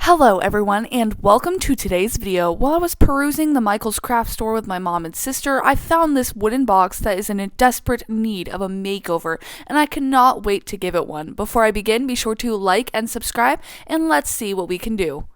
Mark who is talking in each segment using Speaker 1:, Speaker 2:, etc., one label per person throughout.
Speaker 1: Hello everyone and welcome to today's video. While I was perusing the Michael's Craft store with my mom and sister, I found this wooden box that is in a desperate need of a makeover and I cannot wait to give it one. Before I begin, be sure to like and subscribe and let's see what we can do.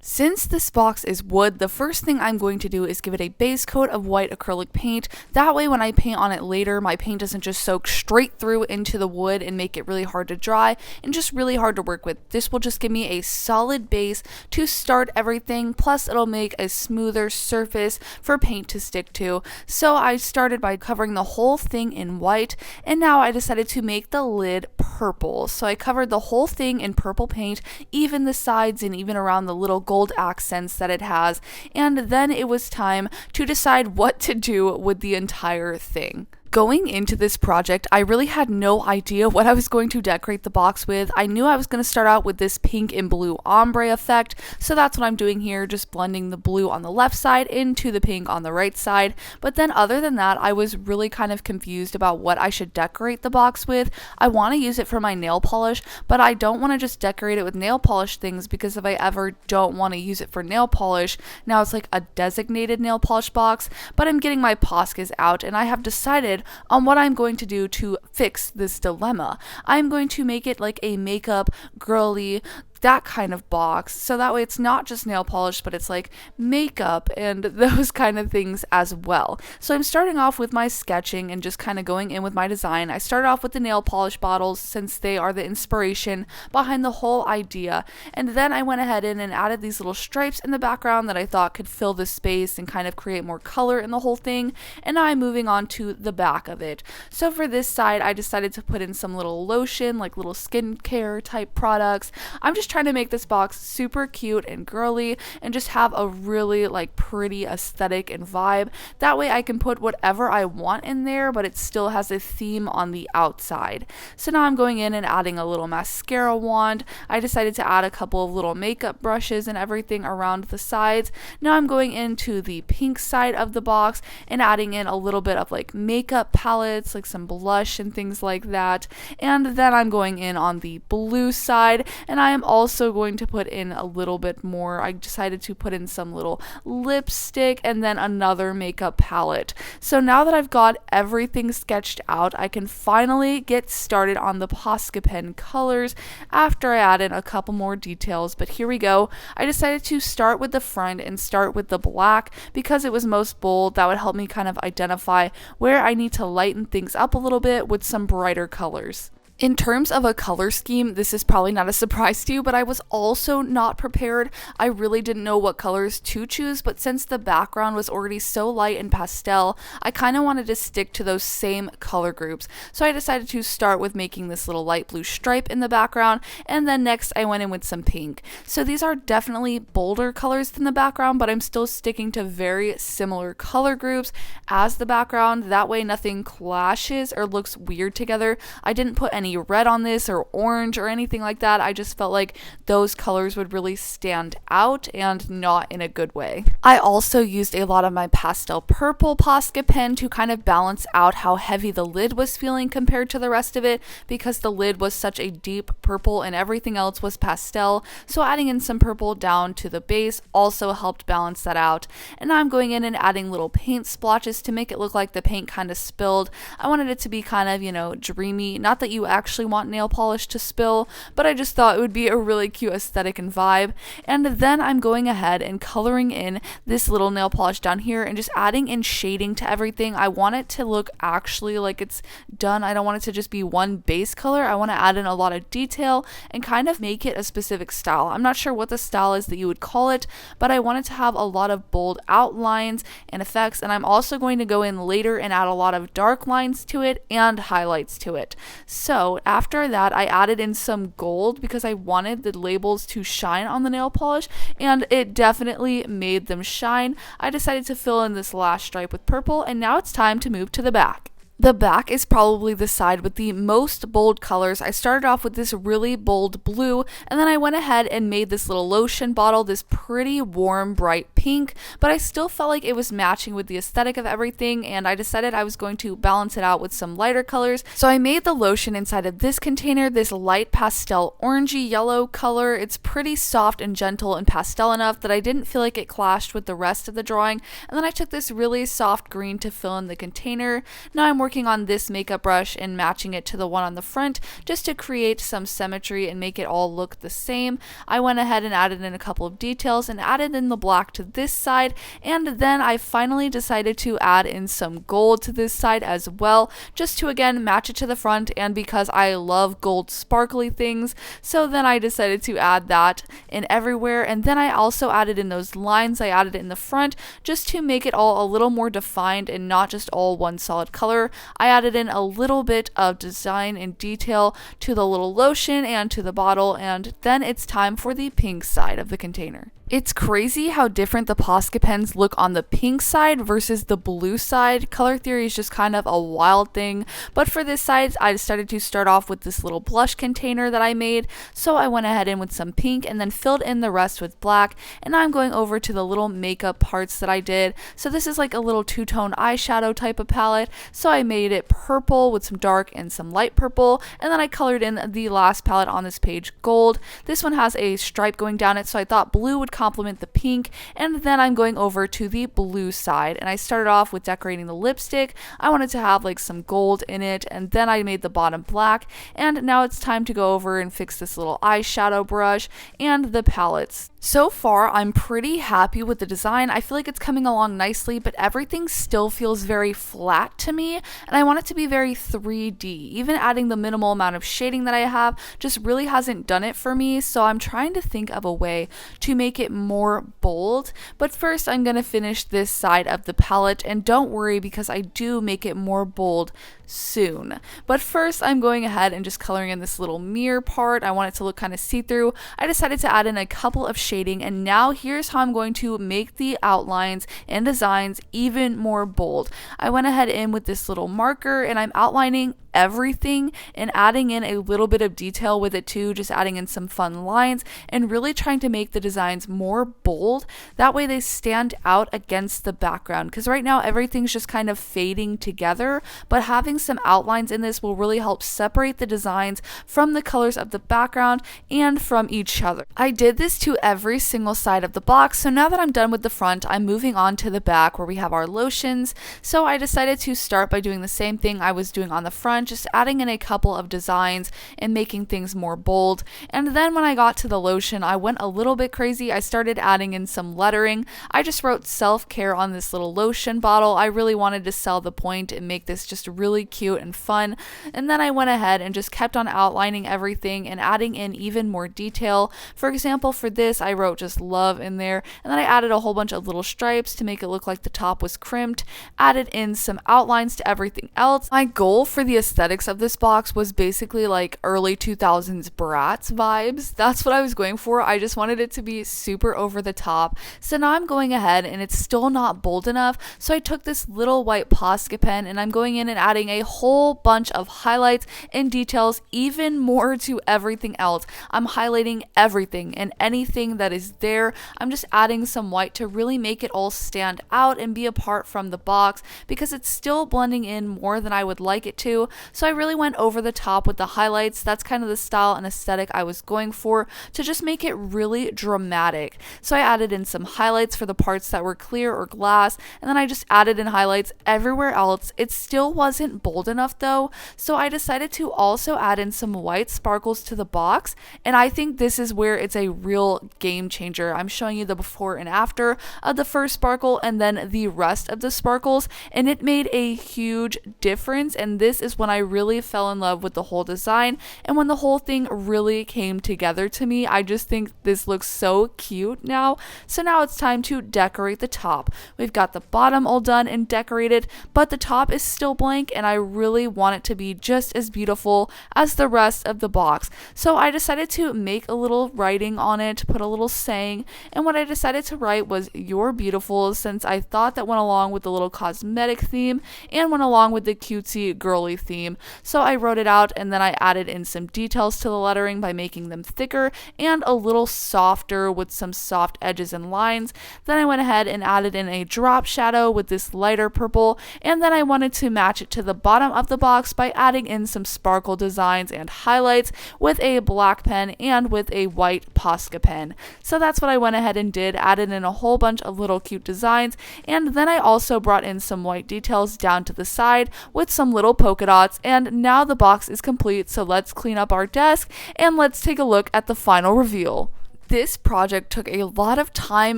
Speaker 1: Since this box is wood, the first thing I'm going to do is give it a base coat of white acrylic paint. That way when I paint on it later, my paint doesn't just soak straight through into the wood and make it really hard to dry and just really hard to work with. This will just give me a solid base to start everything, plus it'll make a smoother surface for paint to stick to. So I started by covering the whole thing in white, and now I decided to make the lid purple. So I covered the whole thing in purple paint, even the sides and even around the little gold accents that it has, and then it was time to decide what to do with the entire thing. Going into this project, I really had no idea what I was going to decorate the box with. I knew I was going to start out with this pink and blue ombre effect, so that's what I'm doing here, just blending the blue on the left side into the pink on the right side. But then other than that, I was really kind of confused about what I should decorate the box with. I want to use it for my nail polish, but I don't want to just decorate it with nail polish things, because if I ever don't want to use it for nail polish, now it's like a designated nail polish box. But I'm getting my Poscas out and I have decided on what I'm going to do to fix this dilemma. I'm going to make it like a makeup, girly, that kind of box, so that way it's not just nail polish, but it's like makeup and those kind of things as well. So I'm starting off with my sketching and just kind of going in with my design. I started off with the nail polish bottles since they are the inspiration behind the whole idea, and then I went ahead and added these little stripes in the background that I thought could fill the space and kind of create more color in the whole thing. And now I'm moving on to the back of it. So for this side, I decided to put in some little lotion, like little skincare type products. I'm just trying to make this box super cute and girly and just have a really like pretty aesthetic and vibe. That way I can put whatever I want in there, but it still has a theme on the outside. So now I'm going in and adding a little mascara wand. I decided to add a couple of little makeup brushes and everything around the sides. Now I'm going into the pink side of the box and adding in a little bit of like makeup palettes, like some blush and things like that. And then I'm going in on the blue side, and I am also going to put in a little bit more. I decided to put in some little lipstick and then another makeup palette. So now that I've got everything sketched out, I can finally get started on the Posca pen colors after I add in a couple more details. But here we go. I decided to start with the front and start with the black because it was most bold. That would help me kind of identify where I need to lighten things up a little bit with some brighter colors. In terms of a color scheme, this is probably not a surprise to you, but I was also not prepared. I really didn't know what colors to choose, but since the background was already so light and pastel, I kind of wanted to stick to those same color groups. So I decided to start with making this little light blue stripe in the background, and then next I went in with some pink. So these are definitely bolder colors than the background, but I'm still sticking to very similar color groups as the background. That way nothing clashes or looks weird together. I didn't put any red on this or orange or anything like that. I just felt like those colors would really stand out and not in a good way. I also used a lot of my pastel purple Posca pen to kind of balance out how heavy the lid was feeling compared to the rest of it, because the lid was such a deep purple and everything else was pastel. So adding in some purple down to the base also helped balance that out. And now I'm going in and adding little paint splotches to make it look like the paint kind of spilled. I wanted it to be kind of, dreamy. Not that you actually want nail polish to spill, but I just thought it would be a really cute aesthetic and vibe. And then I'm going ahead and coloring in this little nail polish down here and just adding in shading to everything. I want it to look actually like it's done. I don't want it to just be one base color. I want to add in a lot of detail and kind of make it a specific style. I'm not sure what the style is that you would call it, but I wanted to have a lot of bold outlines and effects, and I'm also going to go in later and add a lot of dark lines to it and highlights to it. So after that, I added in some gold because I wanted the labels to shine on the nail polish, and it definitely made them shine. I decided to fill in this last stripe with purple, and now it's time to move to the back. The back is probably the side with the most bold colors. I started off with this really bold blue, and then I went ahead and made this little lotion bottle this pretty warm, bright pink, but I still felt like it was matching with the aesthetic of everything, and I decided I was going to balance it out with some lighter colors. So I made the lotion inside of this container, this light pastel orangey yellow color. It's pretty soft and gentle and pastel enough that I didn't feel like it clashed with the rest of the drawing. And then I took this really soft green to fill in the container. Now I'm working on this makeup brush and matching it to the one on the front just to create some symmetry and make it all look the same. I went ahead and added in a couple of details and added in the black to this side, and then I finally decided to add in some gold to this side as well, just to again match it to the front, and because I love gold sparkly things, so then I decided to add that in everywhere. And then I also added in those lines. I added it in the front just to make it all a little more defined and not just all one solid color. I added in a little bit of design and detail to the little lotion and to the bottle, and then it's time for the pink side of the container. It's crazy how different the Posca pens look on the pink side versus the blue side. Color theory is just kind of a wild thing, but for this side, I decided to start off with this little blush container that I made, so I went ahead in with some pink and then filled in the rest with black, and now I'm going over to the little makeup parts that I did. So this is like a little two-tone eyeshadow type of palette, so I made it purple with some dark and some light purple, and then I colored in the last palette on this page gold. This one has a stripe going down it, so I thought blue would complement the pink, and then I'm going over to the blue side, and I started off with decorating the lipstick. I wanted to have like some gold in it, and then I made the bottom black, and now it's time to go over and fix this little eyeshadow brush and the palettes. So far, I'm pretty happy with the design. I feel like it's coming along nicely, but everything still feels very flat to me, and I want it to be very 3D. Even adding the minimal amount of shading that I have just really hasn't done it for me, so I'm trying to think of a way to make it more bold. But first, I'm going to finish this side of the palette, and don't worry because I do make it more bold soon. But first, I'm going ahead and just coloring in this little mirror part. I want it to look kind of see-through. I decided to add in a couple of shading, and now here's how I'm going to make the outlines and designs even more bold. I went ahead in with this little marker, and I'm outlining everything and adding in a little bit of detail with it too, just adding in some fun lines and really trying to make the designs more bold. That way they stand out against the background, because right now everything's just kind of fading together, but having some outlines in this will really help separate the designs from the colors of the background and from each other. I did this to every single side of the box, so now that I'm done with the front, I'm moving on to the back where we have our lotions. So I decided to start by doing the same thing I was doing on the front, just adding in a couple of designs and making things more bold. And then when I got to the lotion, I went a little bit crazy. I started adding in some lettering. I just wrote self-care on this little lotion bottle. I really wanted to sell the point and make this just really cute and fun. And then I went ahead and just kept on outlining everything and adding in even more detail. For example, for this, I wrote just love in there, and then I added a whole bunch of little stripes to make it look like the top was crimped, added in some outlines to everything else. My goal for the aesthetics of this box was basically like early 2000s Bratz vibes. That's what I was going for. I just wanted it to be super over the top. So now I'm going ahead and it's still not bold enough. So I took this little white Posca pen and I'm going in and adding a whole bunch of highlights and details, even more to everything else. I'm highlighting everything and anything that is there. I'm just adding some white to really make it all stand out and be apart from the box, because it's still blending in more than I would like it to. So I really went over the top with the highlights. That's kind of the style and aesthetic I was going for, to just make it really dramatic. So I added in some highlights for the parts that were clear or glass, and then I just added in highlights everywhere else. It still wasn't bold enough though, so I decided to also add in some white sparkles to the box, and I think this is where it's a real game changer. I'm showing you the before and after of the first sparkle and then the rest of the sparkles, and it made a huge difference. And this is when when I really fell in love with the whole design and when the whole thing really came together to me. I just think this looks so cute now. So now it's time to decorate the top. We've got the bottom all done and decorated, but the top is still blank and I really want it to be just as beautiful as the rest of the box. So I decided to make a little writing on it, put a little saying, and what I decided to write was "You're beautiful," since I thought that went along with the little cosmetic theme and went along with the cutesy girly theme. So I wrote it out and then I added in some details to the lettering by making them thicker and a little softer with some soft edges and lines. Then I went ahead and added in a drop shadow with this lighter purple, and then I wanted to match it to the bottom of the box by adding in some sparkle designs and highlights with a black pen and with a white Posca pen. So that's what I went ahead and did, added in a whole bunch of little cute designs, and then I also brought in some white details down to the side with some little polka dots, and now the box is complete. So let's clean up our desk and let's take a look at the final reveal. This project took a lot of time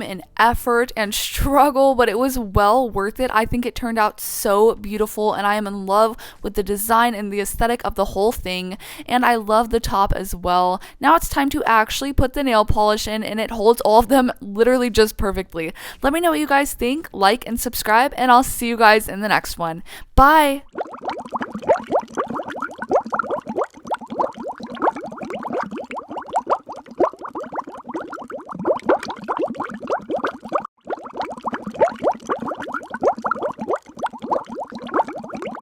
Speaker 1: and effort and struggle, but it was well worth it. I think it turned out so beautiful and I am in love with the design and the aesthetic of the whole thing, and I love the top as well. Now it's time to actually put the nail polish in, and it holds all of them literally just perfectly. Let me know what you guys think, like and subscribe, and I'll see you guys in the next one. Bye!